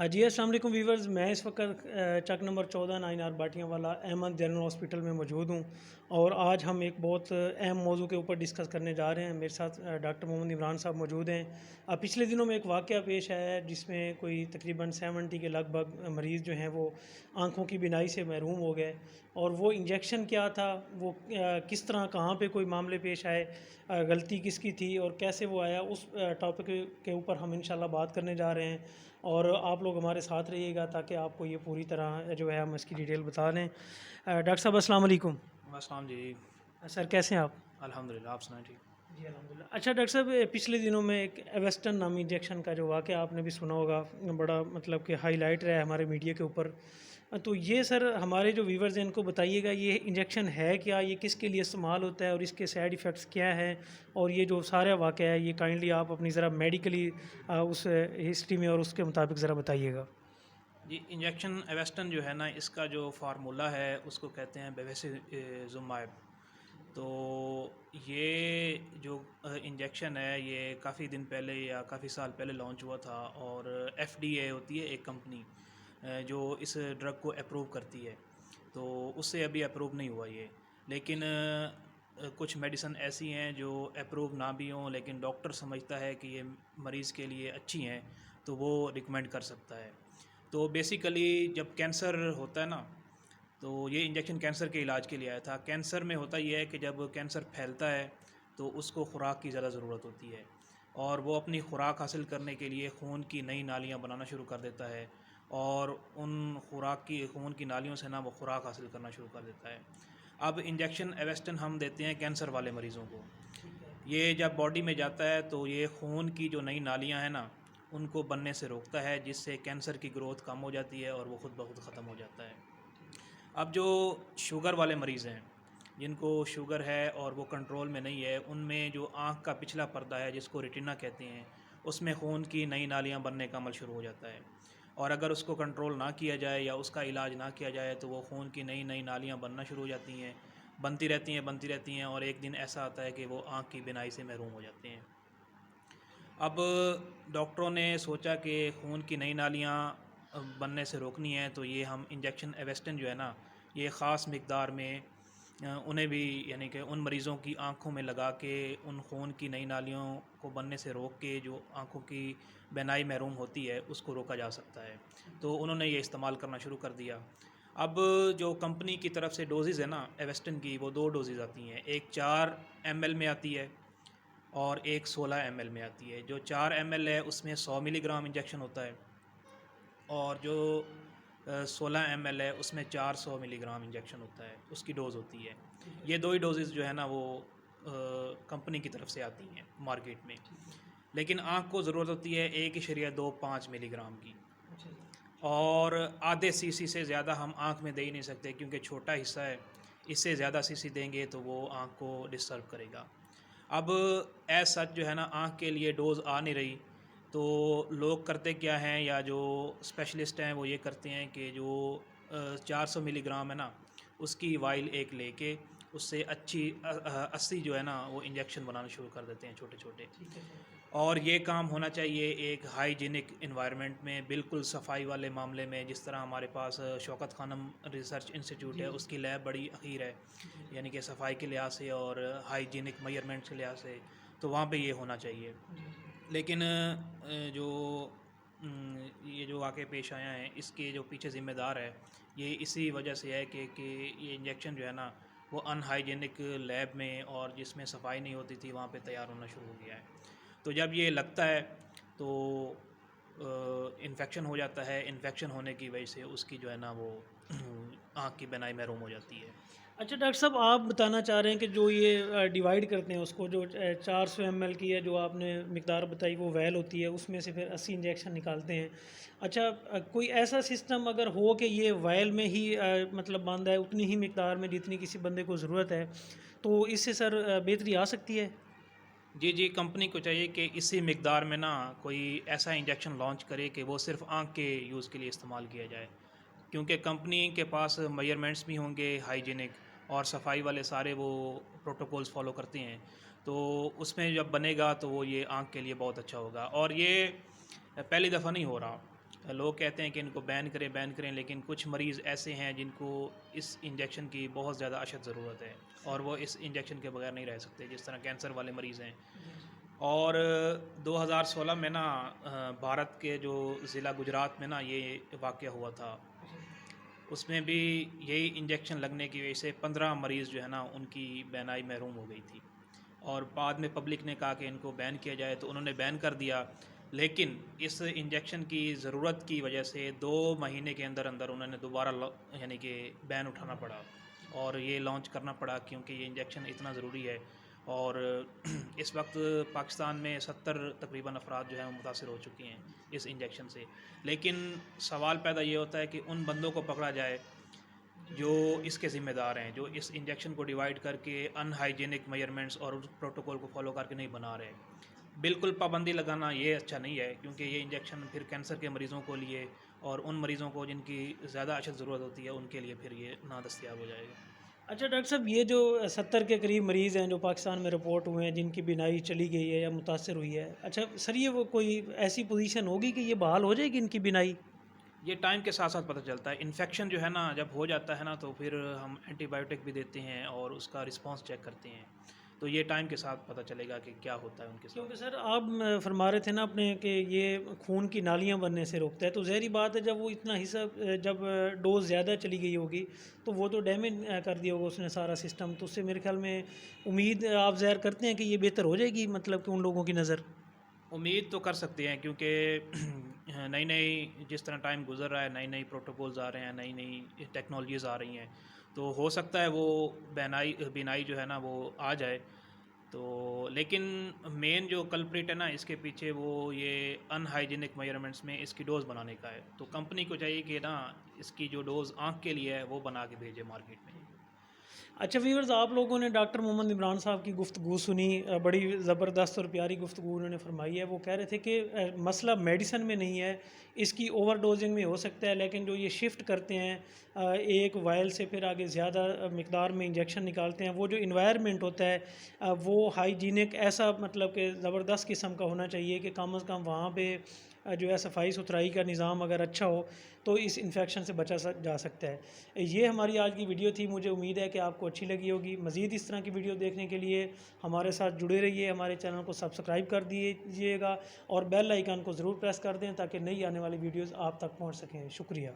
जी अस्सलाम वालेकुम वीवर्स। मैं इस वक्त चक नंबर 14 9 बाटियाँ वाला अहमद जनरल हॉस्पिटल में मौजूद हूँ और आज हम एक बहुत अहम मौजू के ऊपर डिस्कस करने जा रहे हैं। मेरे साथ डॉक्टर मोहम्मद इमरान साहब मौजूद हैं। पिछले दिनों में एक वाक़या पेश आया है जिसमें कोई तकरीबन 70 के लगभग मरीज़ जो हैं वो आँखों की बिनाई से महरूम हो गए और वो इंजेक्शन क्या था, वो किस तरह कहाँ पे कोई मामले पेश आए, गलती किसकी थी और कैसे वो आया, उस टॉपिक के ऊपर हम इंशाल्लाह बात करने जा रहे हैं। और आप लोग हमारे साथ रहिएगा ताकि आपको ये पूरी तरह जो है हम इसकी डिटेल बता दें। डॉक्टर साहब अस्सलाम वालेकुम। अस्सलाम जी। सर कैसे हैं आप? अल्हम्दुलिल्लाह, आप सुनाए ठीक? जी अल्हम्दुलिल्लाह। अच्छा डॉक्टर साहब, पिछले दिनों में एक एवेस्टन नामी इंजेक्शन का जो वाक़या आपने भी सुना होगा, बड़ा मतलब कि हाईलाइट रहा है हमारे मीडिया के ऊपर। तो ये सर हमारे जो व्यूवर्स हैं इनको बताइएगा, ये इंजेक्शन है क्या, ये किसके लिए इस्तेमाल होता है और इसके साइड इफ़ेक्ट्स क्या हैं, और ये जो सारा वाक़या है ये काइंडली आप अपनी ज़रा मेडिकली उस हिस्ट्री में और उसके मुताबिक ज़रा बताइएगा। जी, इंजेक्शन एवेस्टन जो है ना, इसका जो फार्मूला है उसको कहते हैं बेवेसिज़ुमाब। तो ये जो इंजेक्शन है ये काफ़ी दिन पहले या काफ़ी साल पहले लॉन्च हुआ था और एफडीए होती है एक कंपनी जो इस ड्रग को अप्रूव करती है। तो उससे अभी अप्रूव नहीं हुआ ये, लेकिन कुछ मेडिसिन ऐसी हैं जो अप्रूव ना भी हों लेकिन डॉक्टर समझता है कि ये मरीज़ के लिए अच्छी हैं तो वो रिकमेंड कर सकता है। तो बेसिकली जब कैंसर होता है ना, तो ये इंजेक्शन कैंसर के इलाज के लिए आया था। कैंसर में होता ये है कि जब कैंसर फैलता है तो उसको खुराक की ज़्यादा ज़रूरत होती है और वो अपनी खुराक हासिल करने के लिए खून की नई नालियाँ बनाना शुरू कर देता है और उन खून की नालियों से ना वो खुराक हासिल करना शुरू कर देता है। अब इंजेक्शन एवेस्टन हम देते हैं कैंसर वाले मरीज़ों को। ये जब बॉडी में जाता है तो ये खून की जो नई नालियाँ हैं ना, उनको बनने से रोकता है, जिससे कैंसर की ग्रोथ कम हो जाती है और वो खुद ब खुद ख़त्म हो जाता है। अब जो शुगर वाले मरीज़ हैं, जिनको शुगर है और वो कंट्रोल में नहीं है, उनमें जो आँख का पिछला पर्दा है जिसको रेटिना कहते हैं, उसमें खून की नई नालियाँ बनने का अमल शुरू हो जाता है और अगर उसको कंट्रोल ना किया जाए या उसका इलाज ना किया जाए तो वो खून की नई नई नालियाँ बनना शुरू हो जाती हैं, बनती रहती हैं और एक दिन ऐसा आता है कि वो आँख की बिनाई से महरूम हो जाते हैं। अब डॉक्टरों ने सोचा कि खून की नई नालियाँ बनने से रोकनी है, तो ये हम इंजेक्शन एवेस्टन जो है ना, ये ख़ास मिक़दार में उन्हें भी, यानी कि उन मरीज़ों की आँखों में लगा के उन खून की नई नालियों को बनने से रोक के जो आँखों की बीनाई महरूम होती है उसको रोका जा सकता है। तो उन्होंने ये इस्तेमाल करना शुरू कर दिया। अब जो कंपनी की तरफ से डोज़ेज़ है ना एवेस्टन की, वो 2 डोज़ेज़ आती हैं। एक 4 एमएल में आती है और एक 16 एमएल में आती है। जो 4 एमएल है उसमें 100 मिलीग्राम इंजेक्शन होता है और जो 16 एमएल है उसमें 400 मिलीग्राम इंजेक्शन होता है, उसकी डोज़ होती है। ये 2 ही डोज़ेज़ जो है ना वो कंपनी की तरफ से आती हैं मार्केट में। लेकिन आँख को ज़रूरत होती है 1.25 मिलीग्राम की और आधे सीसी से ज़्यादा हम आँख में दे ही नहीं सकते क्योंकि छोटा हिस्सा है, इससे ज़्यादा सीसी देंगे तो वो आँख को डिस्टर्ब करेगा। अब एज़ सच जो है ना आँख के लिए डोज़ आ नहीं रही, तो लोग करते क्या हैं या जो स्पेशलिस्ट हैं वो ये करते हैं कि जो 400 मिलीग्राम है ना, उसकी वाइल एक लेके उससे 80 जो है ना वो इंजेक्शन बनाना शुरू कर देते हैं छोटे-छोटे। और ये काम होना चाहिए एक हाइजीनिक एनवायरनमेंट में, बिल्कुल सफाई वाले मामले में। जिस तरह हमारे पास शौकत खानम रिसर्च इंस्टीट्यूट है, उसकी लैब बड़ी अखीर है, यानी कि सफाई के लिहाज से और हाइजीनिक मेजरमेंट्स के लिहाज से, तो वहाँ पे ये होना चाहिए। लेकिन ये जो वाक़ये पेश आया है इसके जो पीछे ज़िम्मेदार है, ये इसी वजह से है कि ये इंजेक्शन जो है ना वो अनहाइजीनिक लैब में और जिसमें सफाई नहीं होती थी वहाँ पे तैयार होना शुरू हो गया है। तो जब ये लगता है तो इन्फेक्शन हो जाता है, इन्फेक्शन होने की वजह से उसकी जो है ना वो आँख की बीनाई महरूम हो जाती है। अच्छा डॉक्टर साहब, आप बताना चाह रहे हैं कि जो ये डिवाइड करते हैं उसको, जो 400 एमएल की है जो आपने मिकदार बताई, वो वैल होती है, उसमें से फिर 80 इंजेक्शन निकालते हैं। अच्छा, कोई ऐसा सिस्टम अगर हो कि ये वैल में ही मतलब बंद है उतनी ही मिकदार में जितनी किसी बंदे को ज़रूरत है, तो इससे सर बेहतरी आ सकती है? जी, जी, कंपनी को चाहिए कि इसी मिक़दार में ना कोई ऐसा इंजेक्शन लॉन्च करे कि वो सिर्फ़ आँख के यूज़ के लिए इस्तेमाल किया जाए। क्योंकि कंपनी के पास मेजरमेंट्स भी होंगे हाइजीनिक और सफाई वाले सारे वो प्रोटोकॉल्स फ़ॉलो करते हैं। तो उसमें जब बनेगा तो वो ये आँख के लिए बहुत अच्छा होगा और ये पहली दफ़ा नहीं हो रहा। लोग कहते हैं कि इनको बैन करें, लेकिन कुछ मरीज़ ऐसे हैं जिनको इस इंजेक्शन की बहुत ज़्यादा अशद ज़रूरत है और वो इस इंजेक्शन के बगैर नहीं रह सकते, जिस तरह कैंसर वाले मरीज़ हैं। और 2016 में ना भारत के जो ज़िला गुजरात में ना ये वाक़या हुआ था, उसमें भी यही इंजेक्शन लगने की वजह से 15 मरीज़ जो है ना उनकी बैनाई महरूम हो गई थी। और बाद में पब्लिक ने कहा कि इनको बैन किया जाए, तो उन्होंने बैन कर दिया। लेकिन इस इंजेक्शन की ज़रूरत की वजह से 2 महीने के अंदर अंदर उन्होंने दोबारा यानी कि बैन उठाना पड़ा और ये लॉन्च करना पड़ा, क्योंकि ये इंजेक्शन इतना ज़रूरी है। और इस वक्त पाकिस्तान में 70 तकरीबन अफराद जो हैं वो मुतासर हो चुकी हैं इस इंजेक्शन से। लेकिन सवाल पैदा ये होता है कि उन बंदों को पकड़ा जाए जो इसके ज़िम्मेदार हैं, जो इस इंजेक्शन को डिवाइड करके अनहाइजीनिक मेजरमेंट्स और उस प्रोटोकॉल को फॉलो करके नहीं बना रहे। बिल्कुल पाबंदी लगाना ये अच्छा नहीं है, क्योंकि ये इंजेक्शन फिर कैंसर के मरीज़ों को लिए और उन मरीज़ों को जिनकी ज़्यादा अशद ज़रूरत होती है उनके लिए फिर ये नादस्तयाब हो जाएगा। अच्छा डॉक्टर साहब, ये जो 70 के करीब मरीज़ हैं जो पाकिस्तान में रिपोर्ट हुए हैं जिनकी बीनाई चली गई है या मुतासर हुई है, अच्छा सर ये वो कोई ऐसी पोजीशन होगी कि ये बहाल हो जाएगी इनकी बीनाई? ये टाइम के साथ साथ पता चलता है। इन्फेक्शन जो है ना जब हो जाता है ना, तो फिर हम एंटीबायोटिक भी देते हैं और उसका रिस्पांस चेक करते हैं। तो ये टाइम के साथ पता चलेगा कि क्या होता है उनके साथ। क्योंकि सर आप फरमा रहे थे ना अपने कि ये खून की नालियां बनने से रोकता है, तो ज़ाहिर बात है जब वो इतना हिस्सा जब डोज ज़्यादा चली गई होगी तो वो तो डैमेज कर दिया होगा उसने सारा सिस्टम, तो उससे मेरे ख्याल में उम्मीद आप ज़ाहिर करते हैं कि ये बेहतर हो जाएगी, मतलब कि उन लोगों की नज़र। उम्मीद तो कर सकते हैं, क्योंकि नई नई जिस तरह टाइम गुजर रहा है, नई नई प्रोटोकॉल्स आ रहे हैं, नई नई टेक्नोलॉजीज़ आ रही हैं, तो हो सकता है वो बिनाई जो है ना वो आ जाए। तो लेकिन मेन जो कल्प्रिट है ना इसके पीछे, वो ये अनहाइजीनिक मेजरमेंट्स में इसकी डोज़ बनाने का है। तो कंपनी को चाहिए कि ना इसकी जो डोज़ आँख के लिए है वो बना के भेजे मार्केट में। अच्छा व्यूअर्स, आप लोगों ने डॉक्टर मोहम्मद इमरान साहब की गुफ्तगू सुनी, बड़ी ज़बरदस्त और प्यारी गुफ्तगू उन्होंने फरमाई है। वो कह रहे थे कि मसला मेडिसन में नहीं है, इसकी ओवर डोजिंग में हो सकता है, लेकिन जो ये शिफ्ट करते हैं एक वायल से फिर आगे ज़्यादा मकदार में इंजेक्शन निकालते हैं, वो जो इन्वायरमेंट होता है वो हाइजीनिक ऐसा मतलब कि ज़बरदस्त किस्म का होना चाहिए कि कम अज़ कम वहाँ पे जो है सफाई सुथराई का निज़ाम अगर अच्छा हो तो इस इन्फेक्शन से बचा जा सकता है। ये हमारी आज की वीडियो थी, मुझे उम्मीद है कि आपको अच्छी लगी होगी। मज़ीद इस तरह की वीडियो देखने के लिए हमारे साथ जुड़े रहिए, हमारे चैनल को सब्सक्राइब कर दीजिएगा और बेल आइकन को ज़रूर प्रेस कर दें ताकि नई आने वाली वीडियोज़ आप तक पहुँच सकें। शुक्रिया।